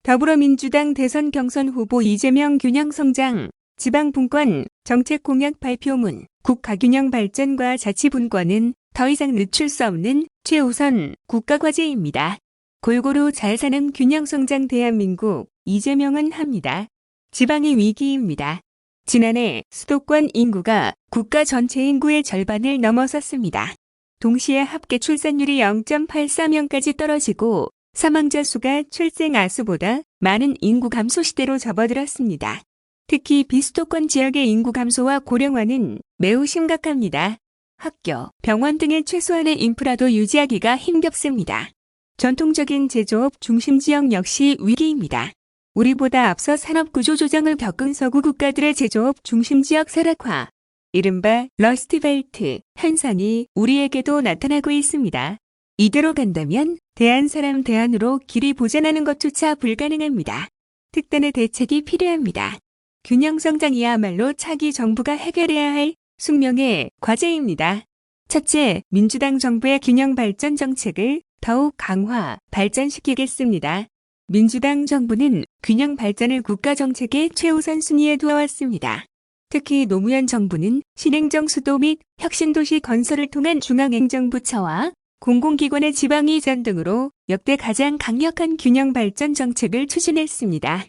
더불어민주당 대선 경선 후보 이재명 균형성장 지방분권 정책 공약 발표문 국가균형 발전과 자치분권은 더 이상 늦출 수 없는 최우선 국가과제입니다. 골고루 잘 사는 균형성장 대한민국 이재명은 합니다. 지방의 위기입니다. 지난해 수도권 인구가 국가 전체 인구의 절반을 넘어섰습니다. 동시에 합계 출산율이 0.84명까지 떨어지고 사망자 수가 출생 아수보다 많은 인구 감소 시대로 접어들었습니다. 특히 비수도권 지역의 인구 감소와 고령화는 매우 심각합니다. 학교, 병원 등의 최소한의 인프라도 유지하기가 힘겹습니다. 전통적인 제조업 중심 지역 역시 위기입니다. 우리보다 앞서 산업구조 조정을 겪은 서구 국가들의 제조업 중심 지역 사락화, 이른바 러스트벨트 현상이 우리에게도 나타나고 있습니다. 이대로 간다면 대한 사람 대안으로 길이 보전하는 것조차 불가능합니다. 특단의 대책이 필요합니다. 균형성장이야말로 차기 정부가 해결해야 할 숙명의 과제입니다. 첫째, 민주당 정부의 균형발전 정책을 더욱 강화, 발전시키겠습니다. 민주당 정부는 균형발전을 국가정책의 최우선 순위에 두어왔습니다. 특히 노무현 정부는 신행정 수도 및 혁신도시 건설을 통한 중앙행정부처와 공공기관의 지방이전 등으로 역대 가장 강력한 균형발전 정책을 추진했습니다.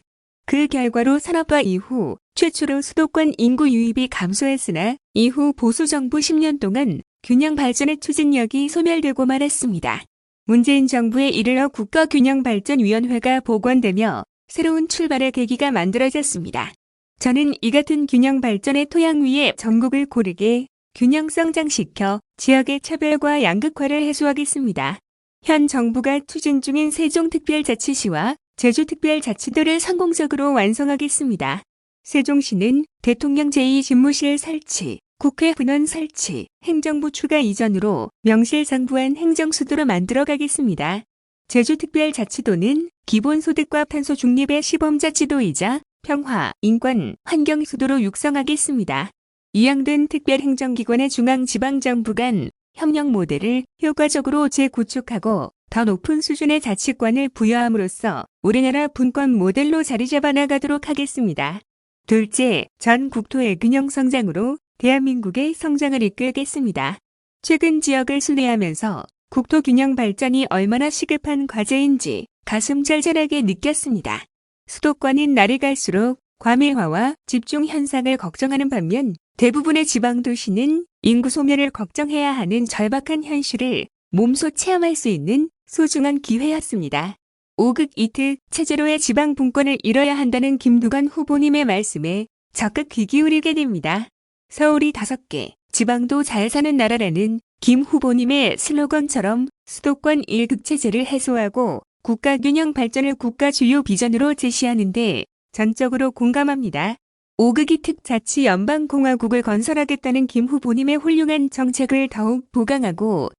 그 결과로 산업화 이후 최초로 수도권 인구 유입이 감소했으나 이후 보수정부 10년 동안 균형발전의 추진력이 소멸되고 말았습니다. 문재인 정부에 이르러 국가균형발전위원회가 복원되며 새로운 출발의 계기가 만들어졌습니다. 저는 이 같은 균형발전의 토양 위에 전국을 고르게 균형성장시켜 지역의 차별과 양극화를 해소하겠습니다. 현 정부가 추진 중인 세종특별자치시와 제주특별자치도를 성공적으로 완성하겠습니다. 세종시는 대통령 제2집무실 설치, 국회 분원 설치, 행정부 추가 이전으로 명실상부한 행정수도로 만들어가겠습니다. 제주특별자치도는 기본소득과 탄소 중립의 시범자치도이자 평화, 인권, 환경수도로 육성하겠습니다. 이양된 특별행정기관의 중앙지방정부 간 협력 모델을 효과적으로 재구축하고 더 높은 수준의 자치권을 부여함으로써 우리나라 분권 모델로 자리 잡아 나가도록 하겠습니다. 둘째, 전 국토의 균형 성장으로 대한민국의 성장을 이끌겠습니다. 최근 지역을 순회하면서 국토 균형 발전이 얼마나 시급한 과제인지 가슴 절절하게 느꼈습니다. 수도권인 날이 갈수록 과밀화와 집중 현상을 걱정하는 반면 대부분의 지방도시는 인구 소멸을 걱정해야 하는 절박한 현실을 몸소 체험할 수 있는 소중한 기회였습니다. 5극 2특 체제로의 지방 분권을 이뤄야 한다는 김두관 후보님의 말씀에 적극 귀 기울이게 됩니다. 서울이 5개, 지방도 잘 사는 나라라는 김 후보님의 슬로건처럼 수도권 1극 체제를 해소하고 국가 균형 발전을 국가 주요 비전으로 제시하는데 전적으로 공감합니다. 5극 2특 자치 연방공화국을 건설하겠다는 김 후보님의 훌륭한 정책을 더욱 보강하고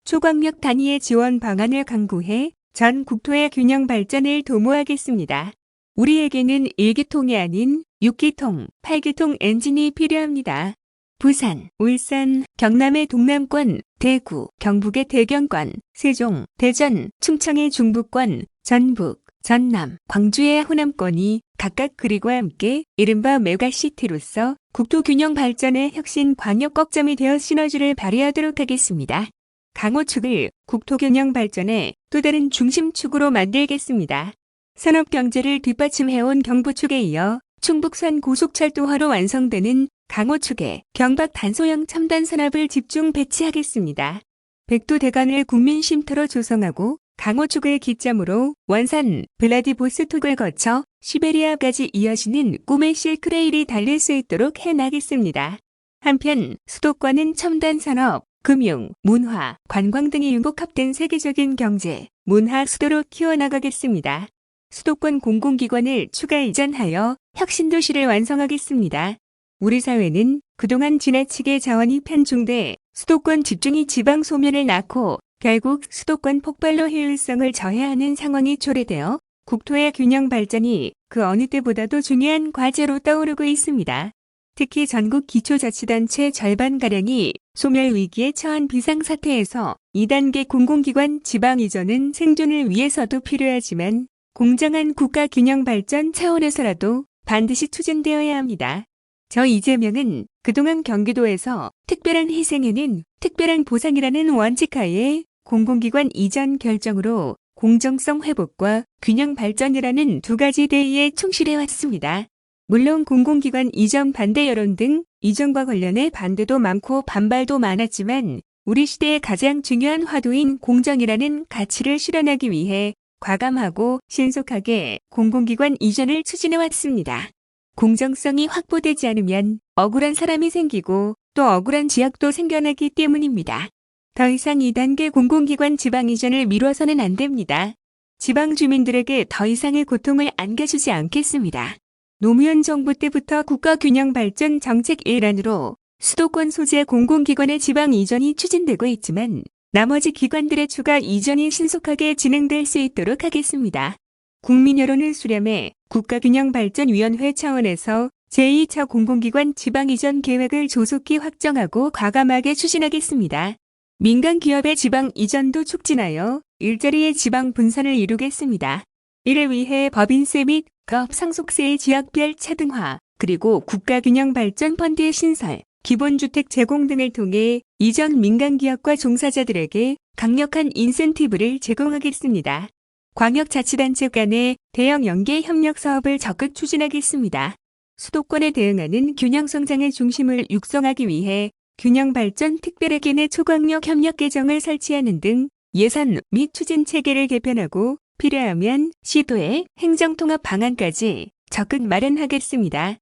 초광역 단위의 지원 방안을 강구해 전 국토의 균형 발전을 도모하겠습니다. 우리에게는 1기통이 아닌 6기통, 8기통 엔진이 필요합니다. 부산, 울산, 경남의 동남권, 대구, 경북의 대경권, 세종, 대전, 충청의 중부권, 전북, 전남, 광주의 호남권이 각각 그리고 함께 이른바 메가시티로서 국토균형 발전의 혁신 광역 꼭점이 되어 시너지를 발휘하도록 하겠습니다. 강호축을 국토균형 발전의 또 다른 중심축으로 만들겠습니다. 산업경제를 뒷받침해온 경부축에 이어 충북선 고속철도화로 완성되는 강호축에 경박 단소형 첨단 산업을 집중 배치하겠습니다. 백두대간을 국민쉼터로 조성하고 강호축을 기점으로 원산, 블라디보스톡을 거쳐 시베리아까지 이어지는 꿈의 실크레일이 달릴 수 있도록 해나가겠습니다. 한편 수도권은 첨단 산업, 금융, 문화, 관광 등이 융복합된 세계적인 경제, 문화 수도로 키워나가겠습니다. 수도권 공공기관을 추가 이전하여 혁신도시를 완성하겠습니다. 우리 사회는 그동안 지나치게 자원이 편중돼 수도권 집중이 지방 소멸을 낳고 결국 수도권 폭발로 효율성을 저해하는 상황이 초래되어 국토의 균형 발전이 그 어느 때보다도 중요한 과제로 떠오르고 있습니다. 특히 전국 기초자치단체 절반가량이 소멸 위기에 처한 비상사태에서 2단계 공공기관 지방 이전은 생존을 위해서도 필요하지만 공정한 국가 균형 발전 차원에서라도 반드시 추진되어야 합니다. 저 이재명은 그동안 경기도에서 특별한 희생에는 특별한 보상이라는 원칙하에 공공기관 이전 결정으로 공정성 회복과 균형 발전이라는 두 가지 대의에 충실해 왔습니다. 물론 공공기관 이전 반대 여론 등 이전과 관련해 반대도 많고 반발도 많았지만 우리 시대의 가장 중요한 화두인 공정이라는 가치를 실현하기 위해 과감하고 신속하게 공공기관 이전을 추진해 왔습니다. 공정성이 확보되지 않으면 억울한 사람이 생기고 또 억울한 지역도 생겨나기 때문입니다. 더 이상 2단계 공공기관 지방 이전을 미뤄서는 안 됩니다. 지방 주민들에게 더 이상의 고통을 안겨주지 않겠습니다. 노무현 정부 때부터 국가균형발전 정책 일환으로 수도권 소재 공공기관의 지방 이전이 추진되고 있지만 나머지 기관들의 추가 이전이 신속하게 진행될 수 있도록 하겠습니다. 국민 여론을 수렴해 국가균형발전위원회 차원에서 제2차 공공기관 지방 이전 계획을 조속히 확정하고 과감하게 추진하겠습니다. 민간 기업의 지방 이전도 촉진하여 일자리의 지방 분산을 이루겠습니다. 이를 위해 법인세 및 급 상속세의 지역별 차등화, 그리고 국가균형발전 펀드의 신설, 기본주택 제공 등을 통해 이전 민간기업과 종사자들에게 강력한 인센티브를 제공하겠습니다. 광역자치단체 간의 대형 연계 협력 사업을 적극 추진하겠습니다. 수도권에 대응하는 균형성장의 중심을 육성하기 위해 균형발전 특별회계 내 초광역 협력 계정을 설치하는 등 예산 및 추진 체계를 개편하고 필요하면 시도의 행정통합 방안까지 적극 마련하겠습니다.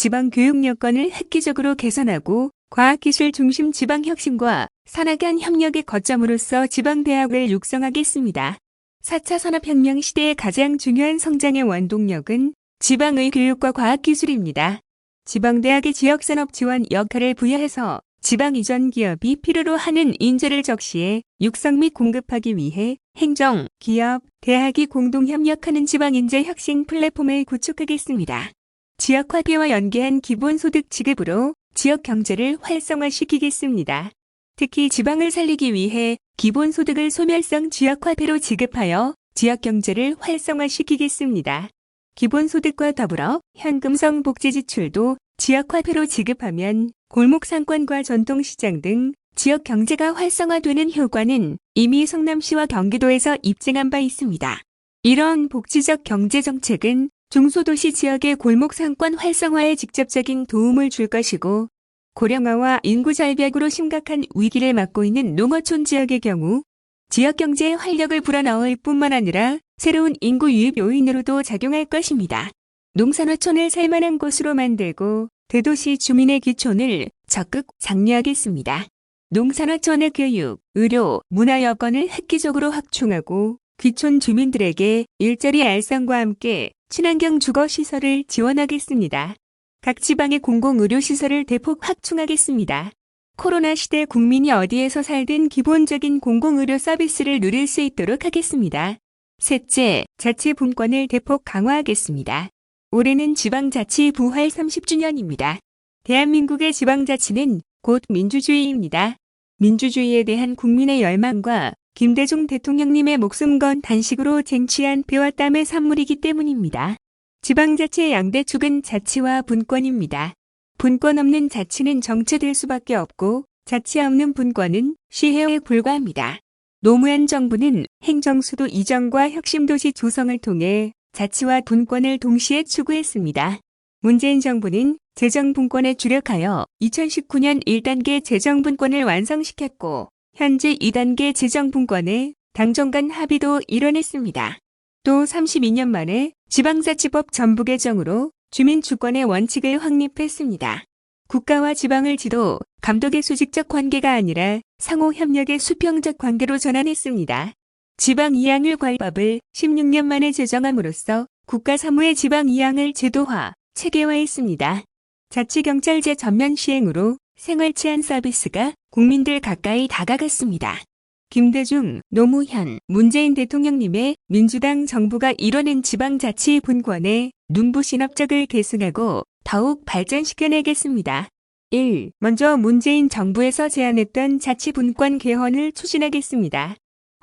지방 교육 여건을 획기적으로 개선하고 과학기술 중심 지방혁신과 산학 간 협력의 거점으로서 지방대학을 육성하겠습니다. 4차 산업혁명 시대의 가장 중요한 성장의 원동력은 지방의 교육과 과학기술입니다. 지방대학의 지역산업 지원 역할을 부여해서 지방 이전 기업이 필요로 하는 인재를 적시해 육성 및 공급하기 위해 행정, 기업, 대학이 공동 협력하는 지방인재 혁신 플랫폼을 구축하겠습니다. 지역화폐와 연계한 기본소득 지급으로 지역 경제를 활성화시키겠습니다. 특히 지방을 살리기 위해 기본소득을 소멸성 지역화폐로 지급하여 지역 경제를 활성화시키겠습니다. 기본소득과 더불어 현금성 복지지출도 지역화폐로 지급하면 골목상권과 전통시장 등 지역 경제가 활성화되는 효과는 이미 성남시와 경기도에서 입증한 바 있습니다. 이런 복지적 경제정책은 중소도시 지역의 골목상권 활성화에 직접적인 도움을 줄 것이고 고령화와 인구 절벽으로 심각한 위기를 맞고 있는 농어촌 지역의 경우 지역경제에 활력을 불어넣을 뿐만 아니라 새로운 인구 유입 요인으로도 작용할 것입니다. 농산어촌을 살만한 곳으로 만들고 대도시 주민의 기촌을 적극 장려하겠습니다. 농산어촌의 교육, 의료, 문화 여건을 획기적으로 확충하고 귀촌 주민들에게 일자리 알선과 함께 친환경 주거시설을 지원하겠습니다. 각 지방의 공공의료시설을 대폭 확충하겠습니다. 코로나 시대 국민이 어디에서 살든 기본적인 공공의료 서비스를 누릴 수 있도록 하겠습니다. 셋째, 자치분권을 대폭 강화하겠습니다. 올해는 지방자치 부활 30주년입니다. 대한민국의 지방자치는 곧 민주주의입니다. 민주주의에 대한 국민의 열망과 김대중 대통령님의 목숨 건 단식으로 쟁취한 피와 땀의 산물이기 때문입니다. 지방자치의 양대 축은 자치와 분권입니다. 분권 없는 자치는 정체될 수밖에 없고 자치 없는 분권은 시혜에 불과합니다. 노무현 정부는 행정수도 이전과 혁신도시 조성을 통해 자치와 분권을 동시에 추구했습니다. 문재인 정부는 재정분권에 주력하여 2019년 1단계 재정분권을 완성시켰고 현재 2단계 재정분권에 당정 간 합의도 이뤄냈습니다. 또 32년 만에 지방자치법 전부 개정으로 주민주권의 원칙을 확립했습니다. 국가와 지방을 지도, 감독의 수직적 관계가 아니라 상호협력의 수평적 관계로 전환했습니다. 지방이양을과법을 16년 만에 제정함으로써 국가사무의 지방이양을 제도화, 체계화했습니다. 자치경찰제 전면 시행으로 생활치안 서비스가 국민들 가까이 다가갔습니다. 김대중, 노무현, 문재인 대통령님의 민주당 정부가 이뤄낸 지방자치 분권에 눈부신 업적을 계승하고 더욱 발전시켜내겠습니다. 1. 먼저 문재인 정부에서 제안했던 자치분권 개헌을 추진하겠습니다.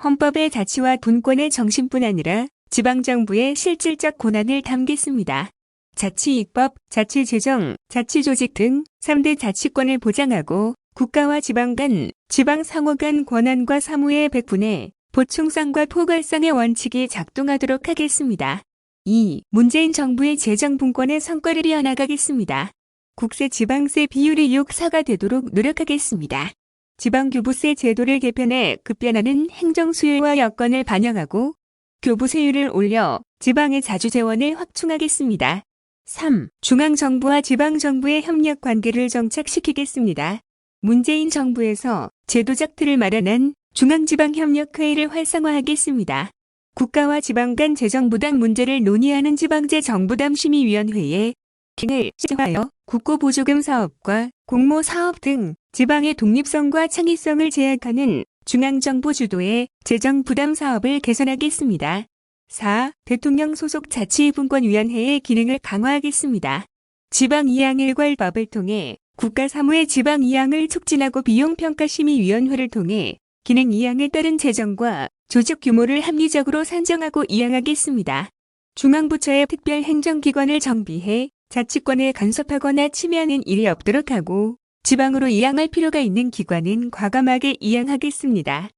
헌법의 자치와 분권의 정신뿐 아니라 지방정부의 실질적 권한을 담겠습니다. 자치입법, 자치재정, 자치조직 등 3대 자치권을 보장하고 국가와 지방 간, 지방 상호 간 권한과 사무의 백분의 보충성과 포괄성의 원칙이 작동하도록 하겠습니다. 2. 문재인 정부의 재정분권의 성과를 이어나가겠습니다. 국세 지방세 비율이 6:4가 되도록 노력하겠습니다. 지방교부세 제도를 개편해 급변하는 행정수요와 여건을 반영하고 교부세율을 올려 지방의 자주재원을 확충하겠습니다. 3. 중앙정부와 지방정부의 협력관계를 정착시키겠습니다. 문재인 정부에서 제도적 틀을 마련한 중앙지방협력회의를 활성화하겠습니다. 국가와 지방 간 재정부담 문제를 논의하는 지방재정부담심의위원회에 기능을 시정하여 국고보조금 사업과 공모사업 등 지방의 독립성과 창의성을 제약하는 중앙정부 주도의 재정부담 사업을 개선하겠습니다. 4. 대통령 소속 자치분권위원회의 기능을 강화하겠습니다. 지방이양일괄법을 통해 국가사무의 지방이양을 촉진하고 비용평가심의위원회를 통해 기능 이양에 따른 재정과 조직 규모를 합리적으로 산정하고 이양하겠습니다. 중앙부처의 특별행정기관을 정비해 자치권에 간섭하거나 침해하는 일이 없도록 하고 지방으로 이양할 필요가 있는 기관은 과감하게 이양하겠습니다.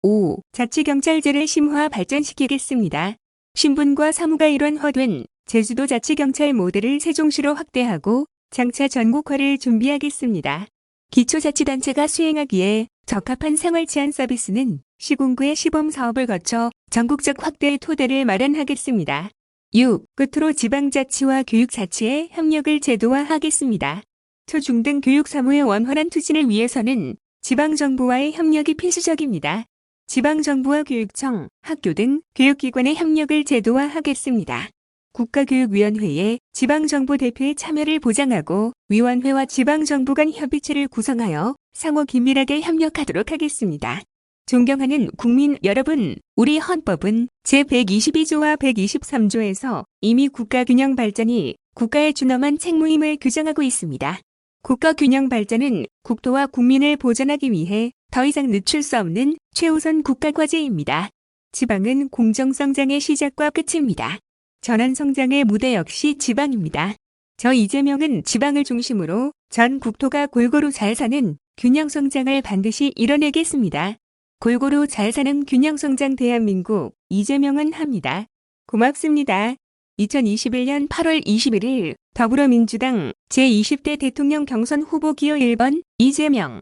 5. 자치경찰제를 심화 발전시키겠습니다. 신분과 사무가 일원화된 제주도 자치경찰 모델을 세종시로 확대하고 장차 전국화를 준비하겠습니다. 기초자치단체가 수행하기에 적합한 생활치안 서비스는 시군구의 시범사업을 거쳐 전국적 확대의 토대를 마련하겠습니다. 6. 끝으로 지방자치와 교육자치의 협력을 제도화하겠습니다. 초중등 교육사무의 원활한 추진을 위해서는 지방정부와의 협력이 필수적입니다. 지방정부와 교육청, 학교 등 교육기관의 협력을 제도화하겠습니다. 국가교육위원회에 지방정부 대표의 참여를 보장하고 위원회와 지방정부 간 협의체를 구성하여 상호 긴밀하게 협력하도록 하겠습니다. 존경하는 국민 여러분, 우리 헌법은 제122조와 123조에서 이미 국가균형 발전이 국가의 준엄한 책무임을 규정하고 있습니다. 국가균형 발전은 국토와 국민을 보전하기 위해 더 이상 늦출 수 없는 최우선 국가과제입니다. 지방은 공정성장의 시작과 끝입니다. 전환성장의 무대 역시 지방입니다. 저 이재명은 지방을 중심으로 전 국토가 골고루 잘 사는 균형성장을 반드시 이뤄내겠습니다. 골고루 잘 사는 균형성장 대한민국 이재명은 합니다. 고맙습니다. 2021년 8월 21일 더불어민주당 제20대 대통령 경선 후보 기호 1번 이재명